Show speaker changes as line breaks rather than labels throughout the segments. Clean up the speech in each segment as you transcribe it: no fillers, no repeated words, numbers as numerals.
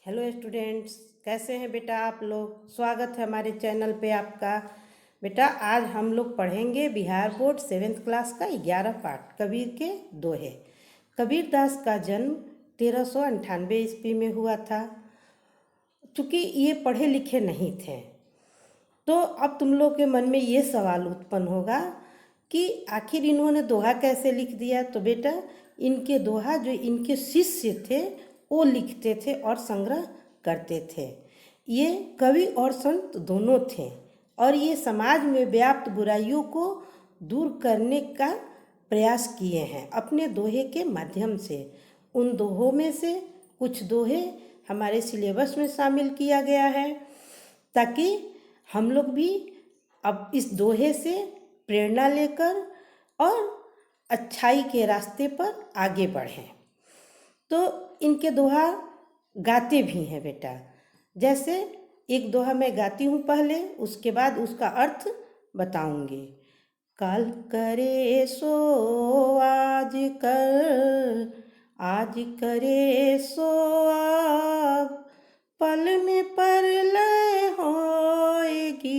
Hello students, कैसे हैं बेटा आप लोग। स्वागत है हमारे चैनल पे आपका। बेटा आज हम लोग पढ़ेंगे बिहार बोर्ड 7th क्लास का 11 पाठ कबीर के दोहे। कबीर दास का जन्म 1398 ईस्वी में हुआ था। चूँकि ये पढ़े लिखे नहीं थे तो अब तुम लोग के मन में ये सवाल उत्पन्न होगा कि आखिर इन्होंने दोहा कैसे लिख दिया। तो बेटा इनके दोहा जो इनके शिष्य थे वो लिखते थे और संग्रह करते थे। ये कवि और संत दोनों थे और ये समाज में व्याप्त बुराइयों को दूर करने का प्रयास किए हैं अपने दोहे के माध्यम से। उन दोहों में से कुछ दोहे हमारे सिलेबस में शामिल किया गया है ताकि हम लोग भी अब इस दोहे से प्रेरणा लेकर और अच्छाई के रास्ते पर आगे बढ़ें। तो इनके दोहा गाते भी हैं बेटा। जैसे एक दोहा मैं गाती हूँ पहले, उसके बाद उसका अर्थ बताऊंगी। कल करे सो आज कर, आज करे सो अब, पल में परलय होएगी,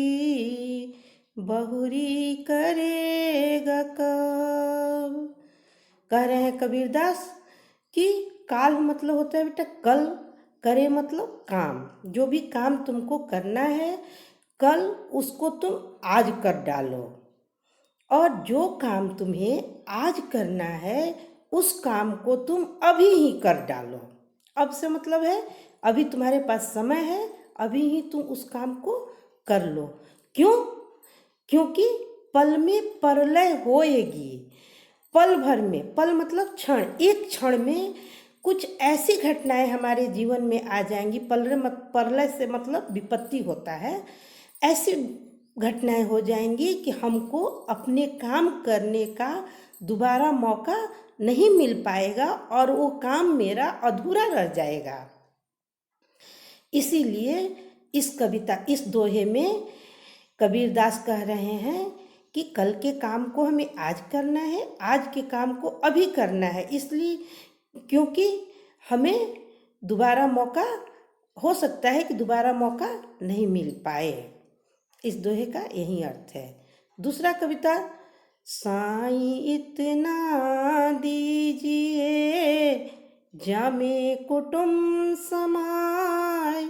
बहुरी करेगा कब। कह रहे हैं कबीरदास कि काल मतलब होता है बेटा कल, करे मतलब काम। जो भी काम तुमको करना है कल उसको तुम आज कर डालो, और जो काम तुम्हें आज करना है उस काम को तुम अभी ही कर डालो। अब से मतलब है अभी तुम्हारे पास समय है, अभी ही तुम उस काम को कर लो। क्यों? क्योंकि पल में परलय होएगी। पल भर में, पल मतलब क्षण, एक क्षण में कुछ ऐसी घटनाएं हमारे जीवन में आ जाएंगी। परलय से मतलब विपत्ति होता है। ऐसी घटनाएं हो जाएंगी कि हमको अपने काम करने का दोबारा मौका नहीं मिल पाएगा और वो काम मेरा अधूरा रह जाएगा। इसीलिए इस दोहे में कबीरदास कह रहे हैं कि कल के काम को हमें आज करना है, आज के काम को अभी करना है। इसलिए क्योंकि हमें दोबारा मौका हो सकता है कि दोबारा मौका नहीं मिल पाए। इस दोहे का यही अर्थ है। दूसरा कविता, साईं इतना दीजिए जामे कुटुम्ब समाए,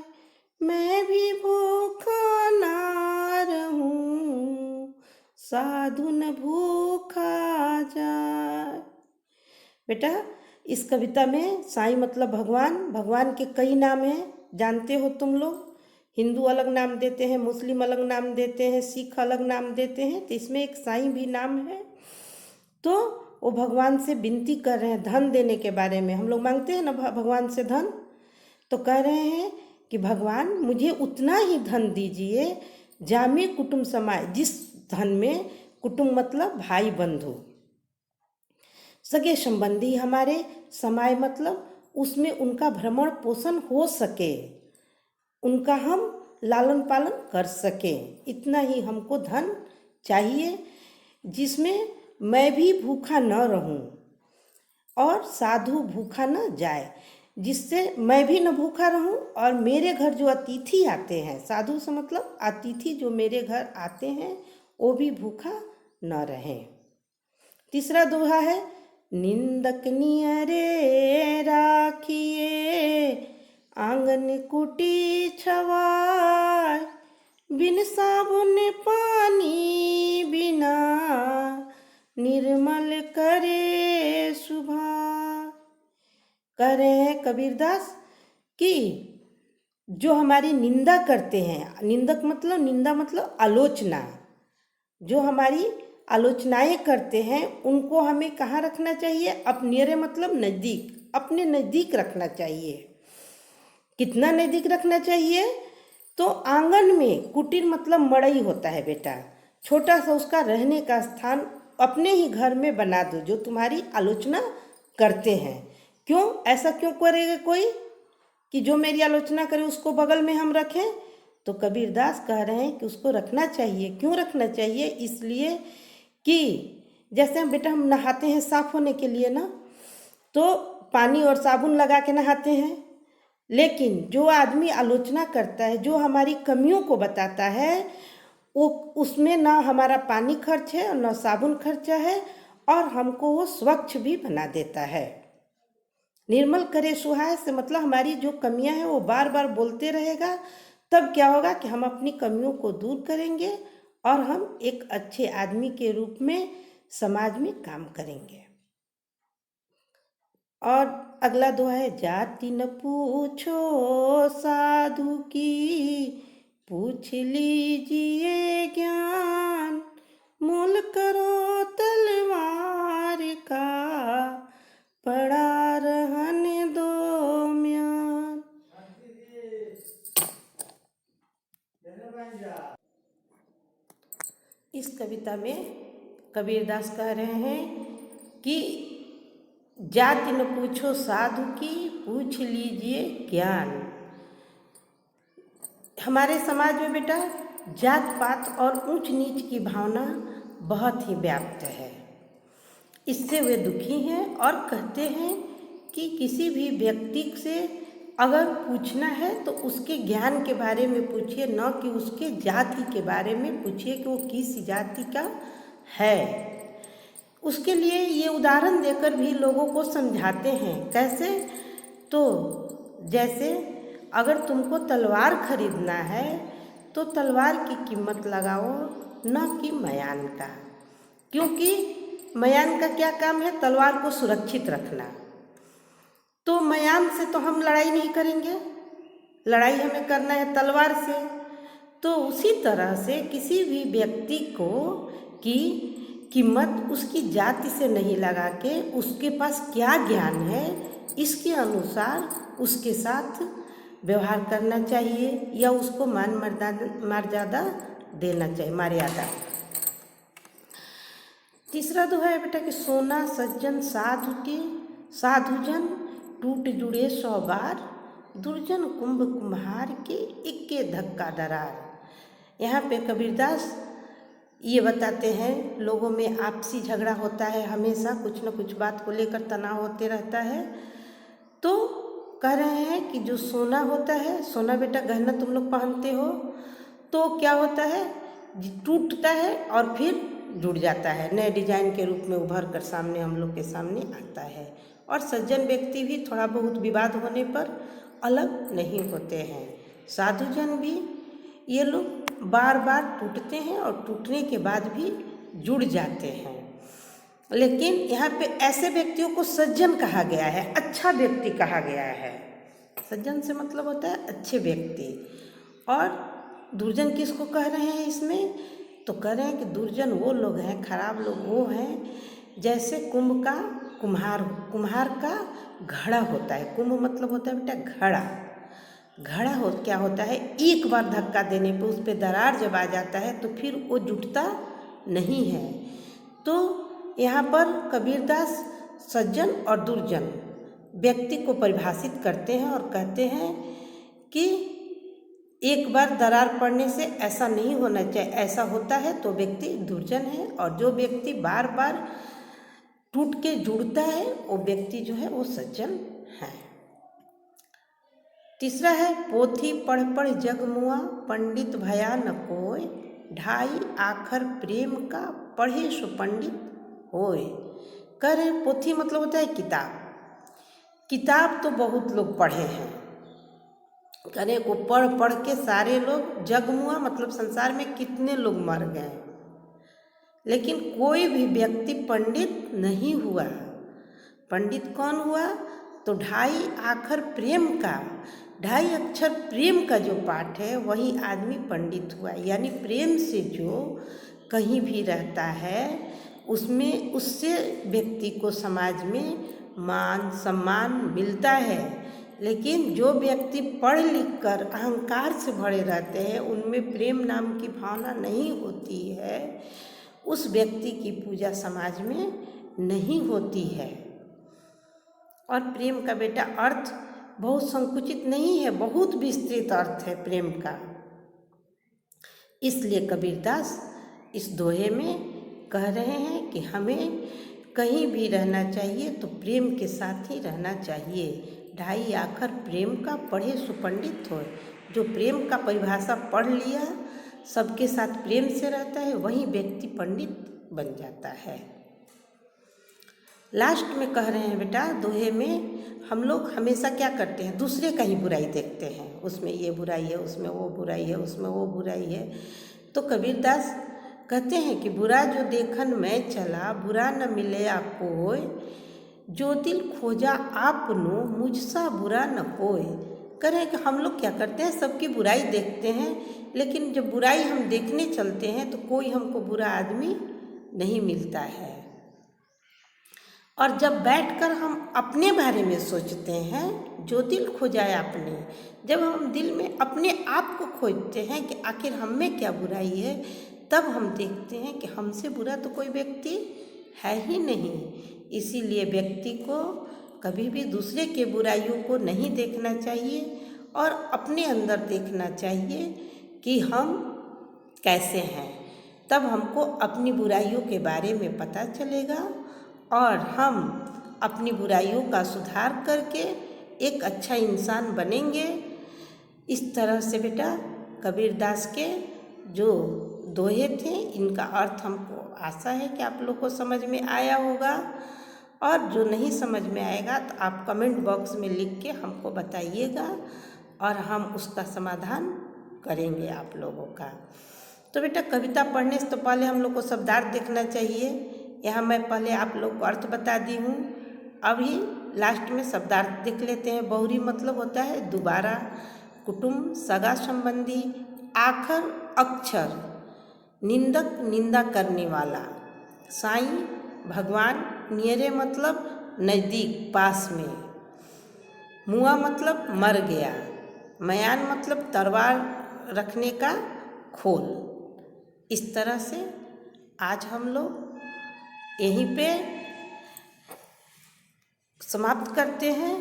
मैं भी भूखा ना रहूं, साधु न भूखा जाए। बेटा इस कविता में साईं मतलब भगवान। भगवान के कई नाम हैं, जानते हो तुम लोग। हिंदू अलग नाम देते हैं, मुस्लिम अलग नाम देते हैं, सिख अलग नाम देते हैं, तो इसमें एक साईं भी नाम है। तो वो भगवान से विनती कर रहे हैं धन देने के बारे में। हम लोग मांगते हैं ना भगवान से धन, तो कह रहे हैं कि भगवान मुझे उतना ही धन दीजिए जामे कुटुम्ब समाए, जिस धन में कुटुम्ब मतलब भाई बंधु सगे संबंधी हमारे समाए मतलब उसमें उनका भ्रमण पोषण हो सके, उनका हम लालन पालन कर सकें। इतना ही हमको धन चाहिए जिसमें मैं भी भूखा न रहूं और साधु भूखा न जाए, जिससे मैं भी न भूखा रहूं और मेरे घर जो अतिथि आते हैं, साधु से मतलब अतिथि जो मेरे घर आते हैं वो भी भूखा न रहें। तीसरा दोहा है, निंदक नियरे राखिए आंगन कुटी छवाय, बिन साबुन पानी बिना निर्मल करे सुभा। कह रहे हैं कबीरदास कि जो हमारी निंदा करते हैं, निंदा मतलब आलोचना, जो हमारी आलोचनाएं करते हैं उनको हमें कहाँ रखना चाहिए? अपने मतलब नज़दीक, अपने नज़दीक रखना चाहिए। कितना नज़दीक रखना चाहिए? तो आंगन में, कुटीर मतलब मड़ई होता है बेटा, छोटा सा उसका रहने का स्थान अपने ही घर में बना दो जो तुम्हारी आलोचना करते हैं। क्यों? ऐसा क्यों करेगा कोई कि जो मेरी आलोचना करे उसको बगल में हम रखें? तो कबीरदास कह रहे हैं कि उसको रखना चाहिए। क्यों रखना चाहिए? इसलिए कि जैसे हम बेटा हम नहाते हैं साफ होने के लिए ना, तो पानी और साबुन लगा के नहाते हैं, लेकिन जो आदमी आलोचना करता है, जो हमारी कमियों को बताता है, वो उसमें ना हमारा पानी खर्च है और ना साबुन खर्चा है, और हमको वो स्वच्छ भी बना देता है। निर्मल करे सुहाए से मतलब हमारी जो कमियां हैं वो बार बार बोलते रहेगा। तब क्या होगा कि हम अपनी कमियों को दूर करेंगे और हम एक अच्छे आदमी के रूप में समाज में काम करेंगे। और अगला दोहा है, जाति न पूछो साधु की, पूछ लीजिए ज्ञान, मोल करो तलवार का, पड़ा रहने दो म्यान। इस कविता में कबीरदास कह रहे हैं कि जाति न पूछो साधु की, पूछ लीजिए ज्ञान। हमारे समाज में बेटा जात पात और ऊंच नीच की भावना बहुत ही व्याप्त है। इससे वे दुखी हैं और कहते हैं कि किसी भी व्यक्ति से अगर पूछना है तो उसके ज्ञान के बारे में पूछिए, न कि उसके जाति के बारे में पूछिए कि वो किस जाति का है। उसके लिए ये उदाहरण देकर भी लोगों को समझाते हैं। कैसे? तो जैसे अगर तुमको तलवार खरीदना है तो तलवार की कीमत लगाओ, न कि मयान का। क्योंकि मयान का क्या काम है? तलवार को सुरक्षित रखना। तो मयान से तो हम लड़ाई नहीं करेंगे, लड़ाई हमें करना है तलवार से। तो उसी तरह से किसी भी व्यक्ति को की कीमत उसकी जाति से नहीं लगा के उसके पास क्या ज्ञान है इसके अनुसार उसके साथ व्यवहार करना चाहिए, या उसको मान मर्यादा देना चाहिए, मर्यादा। तीसरा दोहा है बेटा कि सोना सज्जन साधु के, साधुजन टूट जुड़े 100 बार, दुर्जन कुंभ कुम्हार के, इक्के धक्का दरार। यहाँ पे कबीरदास ये बताते हैं लोगों में आपसी झगड़ा होता है, हमेशा कुछ न कुछ बात को लेकर तनाव होते रहता है। तो कह रहे हैं कि जो सोना होता है, सोना बेटा गहना तुम लोग पहनते हो, तो क्या होता है, टूटता है और फिर जुड़ जाता है, नए डिजाइन के रूप में उभर कर सामने हम लोग के सामने आता है। और सज्जन व्यक्ति भी थोड़ा बहुत विवाद होने पर अलग नहीं होते हैं। साधुजन भी ये लोग बार बार टूटते हैं और टूटने के बाद भी जुड़ जाते हैं। लेकिन यहाँ पे ऐसे व्यक्तियों को सज्जन कहा गया है, अच्छा व्यक्ति कहा गया है। सज्जन से मतलब होता है अच्छे व्यक्ति। और दुर्जन किसको कह रहे हैं इसमें? तो कह रहे हैं कि दुर्जन वो लोग हैं, खराब लोग वो हैं जैसे कुंभ का कुम्हार, कुम्हार का घड़ा होता है। कुंभ मतलब होता है बेटा घड़ा। घड़ा हो क्या होता है, एक बार धक्का देने पर उस पर दरार जब आ जाता है तो फिर वो जुटता नहीं है। तो यहाँ पर कबीरदास सज्जन और दुर्जन व्यक्ति को परिभाषित करते हैं और कहते हैं कि एक बार दरार पड़ने से ऐसा नहीं होना चाहिए, ऐसा होता है तो व्यक्ति दुर्जन है। और जो व्यक्ति बार बार टूट के जुड़ता है वो व्यक्ति जो है वो सज्जन है। तीसरा है, पोथी पढ़ पढ़ जग मुआ, पंडित भया न कोय, ढाई आखर प्रेम का, पढ़े सो पंडित होय। कह रहे पोथी मतलब होता है किताब। किताब तो बहुत लोग पढ़े हैं, करे को पढ़ पढ़ के सारे लोग, जगमुआ मतलब संसार में कितने लोग मर गए, लेकिन कोई भी व्यक्ति पंडित नहीं हुआ। पंडित कौन हुआ? तो ढाई आखर प्रेम का, ढाई अक्षर प्रेम का जो पाठ है वही आदमी पंडित हुआ। यानी प्रेम से जो कहीं भी रहता है उसमें उससे व्यक्ति को समाज में मान सम्मान मिलता है। लेकिन जो व्यक्ति पढ़ लिख कर अहंकार से भरे रहते हैं, उनमें प्रेम नाम की भावना नहीं होती है, उस व्यक्ति की पूजा समाज में नहीं होती है। और प्रेम का बेटा अर्थ बहुत संकुचित नहीं है, बहुत विस्तृत अर्थ है प्रेम का। इसलिए कबीरदास इस दोहे में कह रहे हैं कि हमें कहीं भी रहना चाहिए तो प्रेम के साथ ही रहना चाहिए। ढाई आखर प्रेम का पढ़े सुपंडित होए। जो प्रेम का परिभाषा पढ़ लिया, सबके साथ प्रेम से रहता है, वही व्यक्ति पंडित बन जाता है। लास्ट में कह रहे हैं बेटा, दोहे में हम लोग हमेशा क्या करते हैं, दूसरे का ही बुराई देखते हैं। उसमें ये बुराई है, उसमें वो बुराई है, उसमें वो बुराई है। तो कबीरदास कहते हैं कि बुरा जो देखन मैं चला, बुरा न मिले आपको होय, जो दिल खोजा आपनो, मुझसा बुरा न कोय। कह रहे हैं कि हम लोग क्या करते हैं, सबकी बुराई देखते हैं, लेकिन जब बुराई हम देखने चलते हैं तो कोई हमको बुरा आदमी नहीं मिलता है। और जब बैठकर हम अपने बारे में सोचते हैं, जो दिल खोजाए आपने, जब हम दिल में अपने आप को खोजते हैं कि आखिर हम में क्या बुराई है, तब हम देखते हैं कि हमसे बुरा तो कोई व्यक्ति है ही नहीं। इसीलिए व्यक्ति को कभी भी दूसरे के बुराइयों को नहीं देखना चाहिए और अपने अंदर देखना चाहिए कि हम कैसे हैं। तब हमको अपनी बुराइयों के बारे में पता चलेगा और हम अपनी बुराइयों का सुधार करके एक अच्छा इंसान बनेंगे। इस तरह से बेटा कबीरदास के जो दोहे थे, इनका अर्थ हमको आशा है कि आप लोग को समझ में आया होगा। और जो नहीं समझ में आएगा तो आप कमेंट बॉक्स में लिख के हमको बताइएगा और हम उसका समाधान करेंगे आप लोगों का। तो बेटा कविता पढ़ने से तो पहले हम लोग को शब्दार्थ देखना चाहिए। यहाँ मैं पहले आप लोग को अर्थ बता दी हूँ, अभी लास्ट में शब्दार्थ देख लेते हैं। बहुरी मतलब होता है दोबारा, कुटुंब सगा संबंधी, आखर अक्षर, निंदक निंदा करने वाला, साईं भगवान, नियरे मतलब नज़दीक पास में, मुआ मतलब मर गया, मयान मतलब तलवार रखने का खोल। इस तरह से आज हम लोग यहीं पे समाप्त करते हैं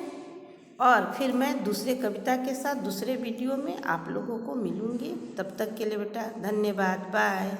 और फिर मैं दूसरे कविता के साथ दूसरे वीडियो में आप लोगों को मिलूँगी। तब तक के लिए बेटा धन्यवाद, बाय।